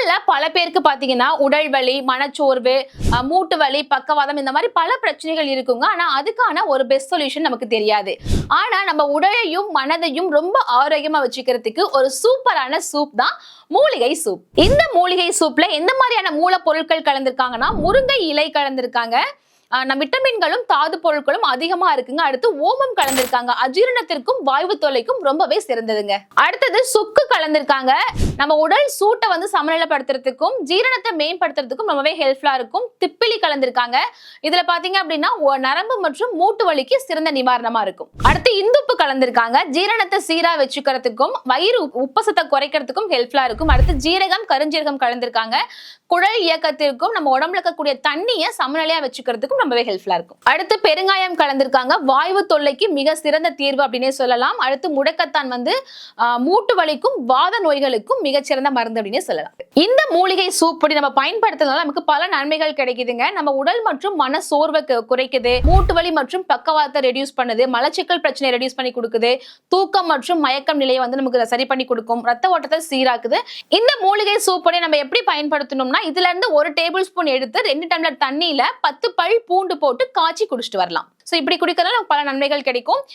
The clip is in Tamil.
நம்மள பல பேருக்கு பாத்தீங்கன்னா உடல் வலி, மனச்சோர்வு, மூட்டு வலி, பக்கவாதம் இந்த மாதிரி பல பிரச்சனைகள் இருக்குங்க. ஆனா அதுக்கான ஒரு பெஸ்ட் சொல்யூஷன் நமக்கு தெரியாது. ஆனா நம்ம உடலையும் மனதையும் ரொம்ப ஆரோக்கியமா வச்சுக்கிறதுக்கு ஒரு சூப்பரான சூப் தான் மூலிகை சூப். இந்த மூலிகை சூப்ல எந்த மாதிரியான மூலப்பொருட்கள் கலந்திருக்காங்கன்னா, முருங்கை இலை கலந்திருக்காங்க, நம்ம விட்டமின்களும் தாது பொருட்களும் அதிகமா இருக்குங்க. அடுத்து ஓமம் கலந்திருக்காங்க, அஜீரணத்திற்கும் வாய்வு தொல்லைக்கும் ரொம்பவே சிறந்ததுங்க. அடுத்தது சுக்கு கலந்திருக்காங்க, நம்ம உடல் சூட்டை வந்து சமநிலைப்படுத்துறதுக்கும் ஜீரணத்தை மேம்படுத்துறதுக்கும் ரொம்பவே ஹெல்ப்ஃபுல்லா இருக்கும். திப்பிலி கலந்திருக்காங்க, இதுல பாத்தீங்க அப்படின்னா நரம்பு மற்றும் மூட்டு வலிக்கு சிறந்த நிவாரணமா இருக்கும். அடுத்து இந்துப்பு கலந்திருக்காங்க, ஜீரணத்தை சீரா வச்சுக்கிறதுக்கும் வயிறு உப்பசத்தை குறைக்கிறதுக்கும் ஹெல்ப்ஃபுல்லா இருக்கும். அடுத்து ஜீரகம், கருஞ்சீரகம் கலந்திருக்காங்க, குடல் இயக்கத்திற்கும் நம்ம உடம்புல இருக்கக்கூடிய தண்ணியை சமநிலையா வச்சுக்கிறதுக்கும் ரொம்பவே ஹெல்ப்ஃபுல்லா இருக்கும். அடுத்து பெருங்காயம் கலந்திருக்காங்க, வாய்வு தொல்லைக்கு மிக சிறந்த தீர்வு அப்படின்னே சொல்லலாம். அடுத்து முடக்கத்தான் வந்து மூட்டு வலிக்கும் வாத நோய்களுக்கும் மிகச்சிறந்த மருந்து அப்படின்னே சொல்லலாம். இந்த மூலிகை சூப் பொடி நம்ம பயன்படுத்துறதுனால நமக்கு பல நன்மைகள் கிடைக்குதுங்க. நம்ம உடல் மற்றும் மன சோர்வை குறைக்குது, மூட்டு வலி மற்றும் பக்கவாதத்தை ரெடியூஸ் பண்ணுது, மலச்சிக்கல் பிரச்சனை ரெடியூஸ் பண்ணி கொடுக்குது, தூக்கம் மற்றும் மயக்கம் நிலையை வந்து நமக்கு சரி பண்ணி கொடுக்கும், ரத்த ஓட்டத்தை சீராக்குது. இந்த மூலிகை சூப் பொடி நம்ம எப்படி பயன்படுத்தணும்னா, இதுல இருந்து 1 டேபிள் ஸ்பூன் எடுத்து 2 டம்ளர் தண்ணியில 10 பல் பூண்டு போட்டு காய்ச்சி குடிச்சிட்டு வரலாம். சோ இப்படி குடிக்கிறதுனால பல நன்மைகள் கிடைக்கும்.